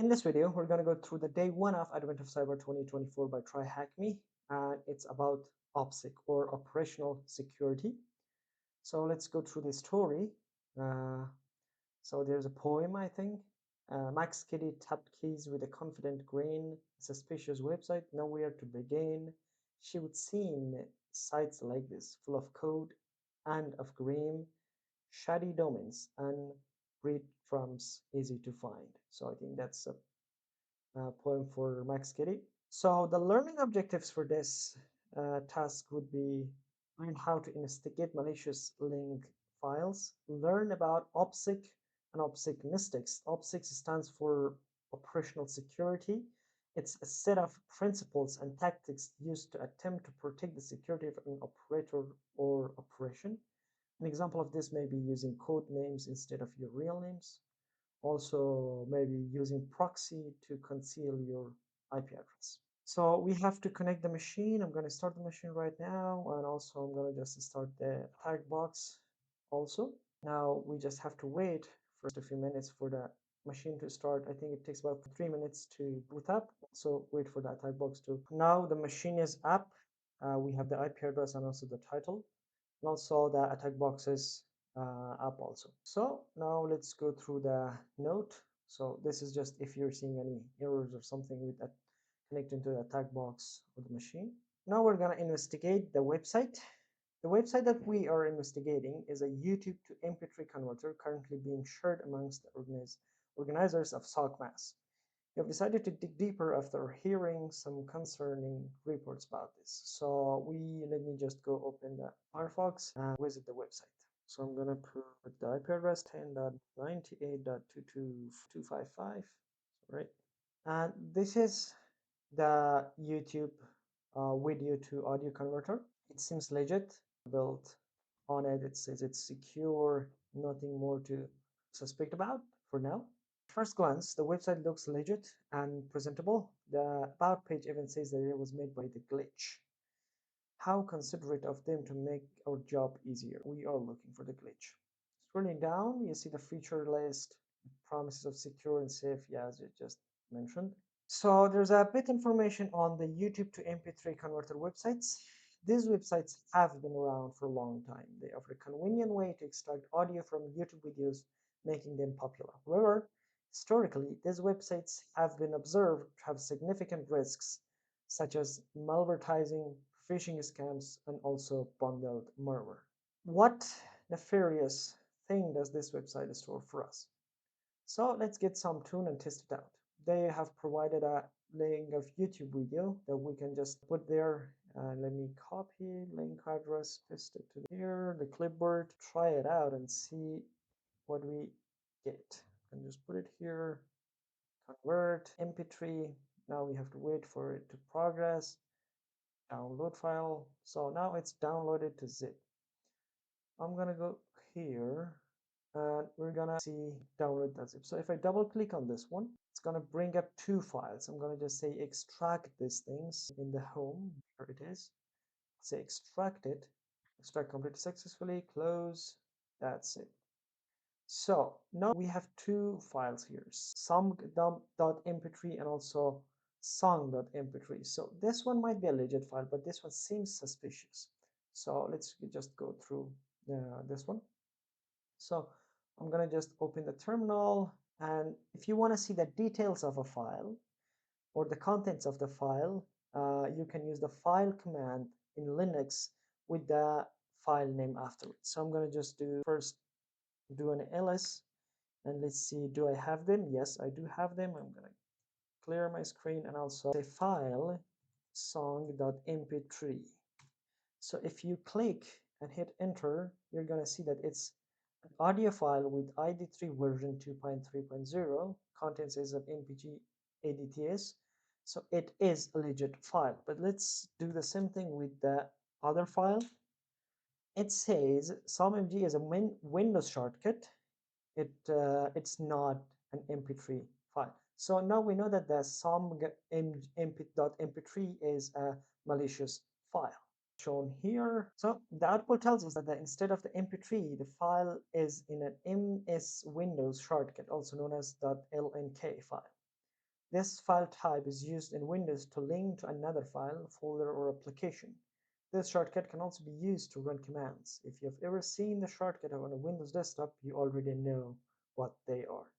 In this video, we're going to go through the day one of Advent of Cyber 2024 by TryHackMe, and it's about OPSEC or operational security. So let's go through the story. So there's a poem, I think. Max Kitty tapped keys with a confident grin. Suspicious website, nowhere to begin. She would seen sites like this, full of code and of grime, shady domains, and breadcrumbs easy to find. So I think that's a poem for Max Kitty. So the learning objectives for this task would be learn how to investigate malicious link files, learn about OPSEC and OPSEC mystics. OPSEC stands for Operational Security. It's a set of principles and tactics used to attempt to protect the security of an operator or operation. An example of this may be using code names instead of your real names. Also, maybe using proxy to conceal your IP address. So we have to connect the machine. I'm going to start the machine right now, and also I'm going to just start the attack box also. Now we just have to wait for a few minutes for the machine to start. I think it takes about 3 minutes to boot up, so wait for the attack box to. Now the machine is up. We have the IP address and also the title, and also the attack box is up also. So now let's go through the note. So this is just if you're seeing any errors or something with that connecting to the attack box of the machine. Now we're going to investigate the website. The website that we are investigating is a YouTube to MP3 converter currently being shared amongst the organizers of SOCMAS. We have decided to dig deeper after hearing some concerning reports about this. So let me just go open the Firefox and visit the website. So I'm going to put the IP address 10.98.22255, right? And this is the YouTube video to audio converter. It seems legit, built on it. It says it's secure, nothing more to suspect about for now. First glance, the website looks legit and presentable. The about page even says that it was made by the glitch. How considerate of them to make our job easier. We are looking for the glitch. Scrolling down, you see the feature list, promises of secure and safe, yeah, as you just mentioned. So there's a bit information on the YouTube to MP3 converter websites. These websites have been around for a long time. They offer a convenient way to extract audio from YouTube videos, making them popular. However, historically, these websites have been observed to have significant risks, such as malvertising, phishing scams, and also bundled malware. What nefarious thing does this website store for us? So let's get some tune and test it out. They have provided a link of YouTube video that we can just put there. Let me copy link address, paste it to here, the clipboard, try it out and see what we get. And just put it here, convert MP3. Now we have to wait for it to progress. Download file. So now it's downloaded to zip. I'm gonna go here and we're gonna see download that zip. So if I double click on this one, it's gonna bring up two files. I'm gonna just say extract these things in the home. Here it is. Say extract it. Extract completed successfully. Close. That's it. So now we have two files here, song.mp3 and also song.mp3. So this one might be a legit file, but this one seems suspicious. So let's just go through this one. So I'm going to just open the terminal, and if you want to see the details of a file or the contents of the file, you can use the file command in Linux with the file name afterwards. So I'm going to just do an ls, and let's see, do I have them? Yes, I do have them. I'm going to clear my screen and also say file song.mp3. So if you click and hit enter, you're going to see that it's an audio file with ID3 version 2.3.0, contents is of MPG ADTS. So it is a legit file. But let's do the same thing with the other file. It says SOMMG is a Windows shortcut. It's not an MP3 file. So now we know that the som.mp3 is a malicious file shown here. So the output tells us that instead of the MP3, the file is in an MS Windows shortcut, also known as .lnk file. This file type is used in Windows to link to another file, folder, or application. This shortcut can also be used to run commands. If you have ever seen the shortcut on a Windows desktop, you already know what they are.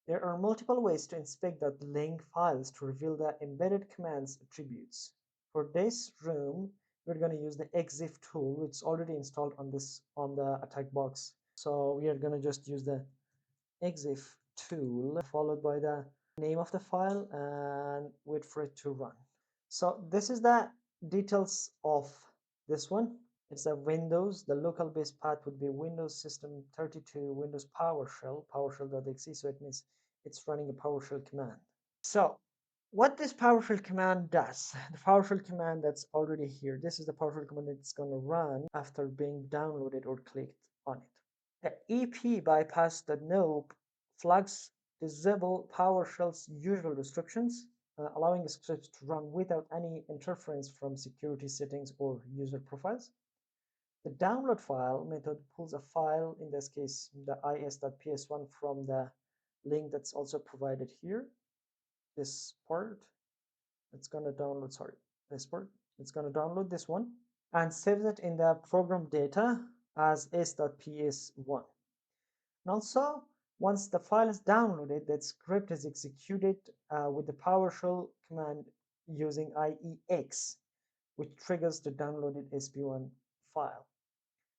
There are multiple ways to inspect the link files to reveal the embedded command's attributes. For this room, we're going to use the exif tool, which is already installed on the attack box. So we are going to just use the exif tool followed by the name of the file and wait for it to run. So this is the details of this one. It's a Windows. The local base path would be Windows System 32 Windows PowerShell, PowerShell.exe, so it means it's running a PowerShell command. So what this PowerShell command does, the PowerShell command that's already here, this is the PowerShell command that's going to run after being downloaded or clicked on it. The EP bypass.nope flags disable PowerShell's usual restrictions, allowing scripts to run without any interference from security settings or user profiles. The download file method pulls a file, in this case the is.ps1, from the link that's also provided here. This part, it's going to download, this part, it's going to download this one and saves it in the program data as s.ps1. And also, once the file is downloaded, that script is executed with the PowerShell command using IEX, which triggers the downloaded SP1 file.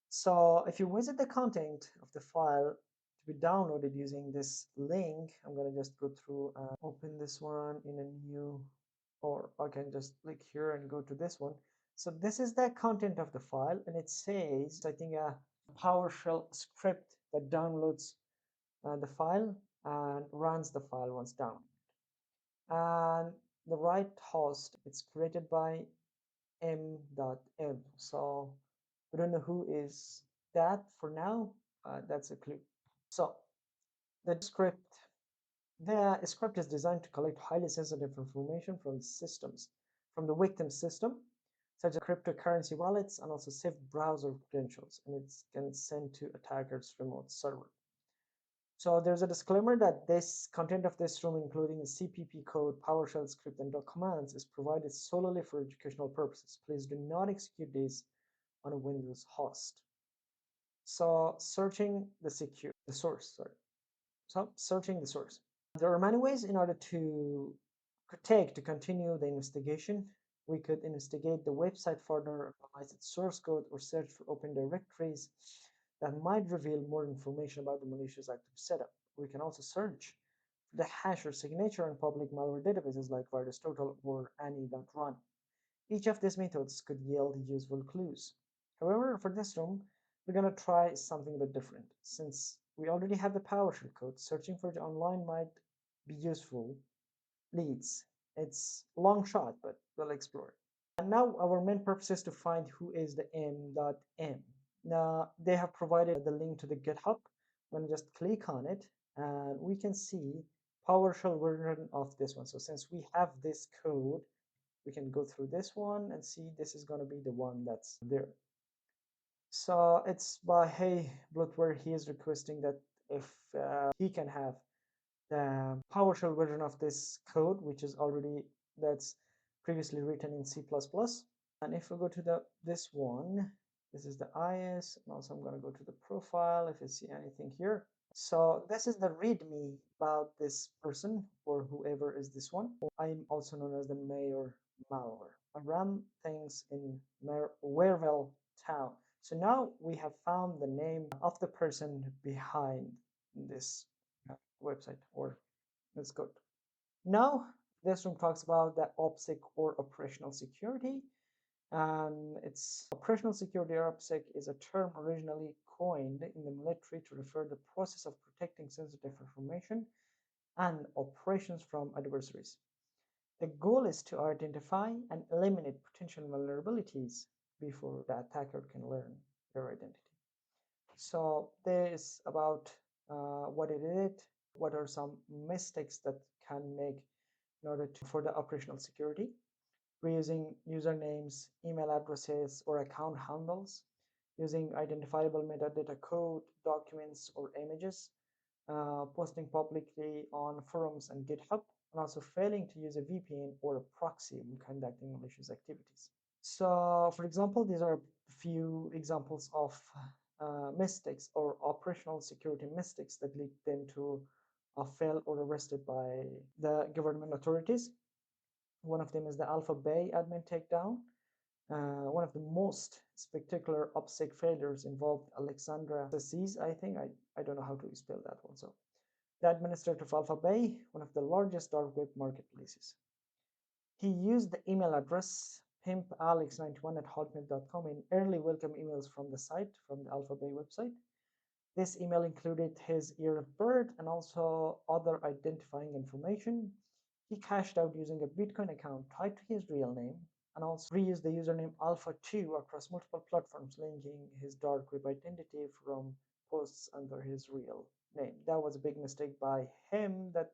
So if you visit the content of the file to be downloaded using this link, I'm going to just go through and open this one in a new, or I can just click here and go to this one. So this is the content of the file, and it says, I think, a PowerShell script that downloads the file and runs the file once downloaded. And the right host, it's created by m.m. So we don't know who is that for now. That's a clue. So the script is designed to collect highly sensitive information from systems, from the victim system, such as cryptocurrency wallets and also saved browser credentials, and it can send to attackers' remote server. So there's a disclaimer that this content of this room, including the CPP code, PowerShell script, and commands, is provided solely for educational purposes. Please do not execute these on a Windows host. So searching the source. So searching the source. There are many ways in order to continue the investigation. We could investigate the website further, analyze its source code, or search for open directories that might reveal more information about the malicious active setup. We can also search for the hash or signature in public malware databases like VirusTotal or Annie.run. Each of these methods could yield useful clues. However, for this room, we're going to try something a bit different. Since we already have the PowerShell code, searching for it online might be useful leads. It's a long shot, but we'll explore it. And now our main purpose is to find who is the m.m. Now they have provided the link to the GitHub. I'm going to just click on it and we can see PowerShell version of this one. So since we have this code, we can go through this one and see this is going to be the one that's there. So it's by Hey Bloodware. He is requesting that if he can have the PowerShell version of this code, which is already that's previously written in C++. And if we go to this one, this is the IS, and also I'm going to go to the profile if you see anything here. So this is the README about this person or whoever is this one. I'm also known as the mayor malware. I run things in Wareville town. So now we have found the name of the person behind this website, or let's go. Now this room talks about the OPPSEC or operational security. And its operational security, or OPPSEC, is a term originally coined in the military to refer to the process of protecting sensitive information and operations from adversaries. The goal is to identify and eliminate potential vulnerabilities before the attacker can learn their identity. So this is about what it is, what are some mistakes that can make in order for the operational security. Reusing usernames, email addresses, or account handles, using identifiable metadata code, documents, or images, posting publicly on forums and GitHub, and also failing to use a VPN or a proxy when conducting malicious activities. So, for example, these are a few examples of mistakes or operational security mistakes that lead them to fail or arrested by the government authorities. One of them is the Alpha Bay admin takedown. One of the most spectacular OPPSEC failures involved Alexandra Aziz, I think. I don't know how to spell that one. So, the administrator of Alpha Bay, one of the largest dark web marketplaces. He used the email address pimpalex91@hotmail.com in early welcome emails from the site, from the Alpha Bay website. This email included his year of birth and also other identifying information. He cashed out using a Bitcoin account tied to his real name and also reused the username Alpha2 across multiple platforms, linking his dark web identity from posts under his real name. That was a big mistake by him that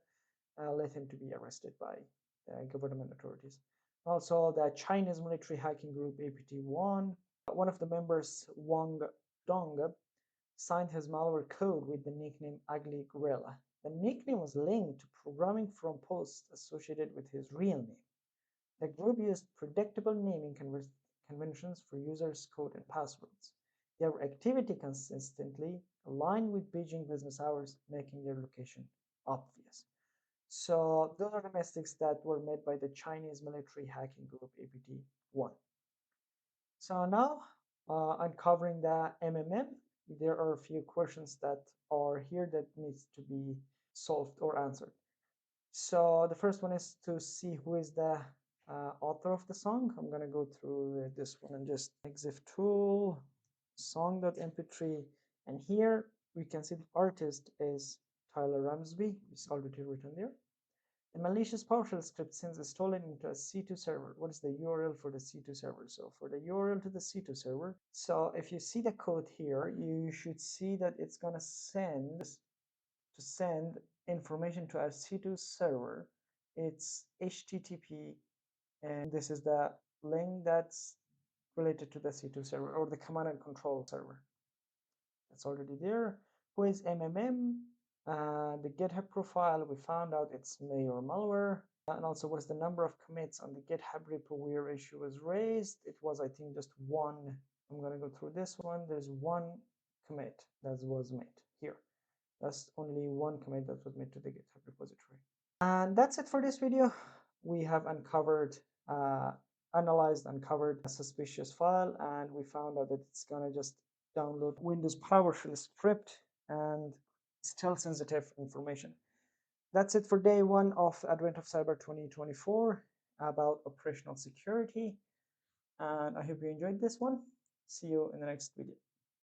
led him to be arrested by the government authorities. Also, the Chinese military hacking group APT1, one of the members, Wang Dong, signed his malware code with the nickname Ugly Gorilla. The nickname was linked to programming from posts associated with his real name. The group used predictable naming conventions for users' code and passwords. Their activity consistently aligned with Beijing business hours, making their location obvious. So those are the mistakes that were made by the Chinese military hacking group APT1. So now, uncovering the MMM, there are a few questions that are here that needs to be solved or answered. So the first one is to see who is the author of the song. I'm going to go through this one and just exif tool song.mp3, and here we can see the artist is Tyler Ramsby. It's already written there. The malicious PowerShell script sends a stolen into a C2 server. What is the URL for the C2 server? So for the URL to the C2 server, so if you see the code here, you should see that it's going to send information to our C2 server. It's HTTP, and this is the link that's related to the C2 server or the command and control server. That's already there. Who is MMM? The GitHub profile, we found out it's Mayor malware. And also, what is the number of commits on the GitHub repo where issue was raised? It was, I think, just one. I'm going to go through this one. There's one commit that was made here. That's only one commit that was made to the GitHub repository. And that's it for this video. We have uncovered, uncovered a suspicious file, and we found out that it's going to just download Windows PowerShell script and still sensitive information. That's it for day one of Advent of Cyber 2024 about operational security. And I hope you enjoyed this one. See you in the next video.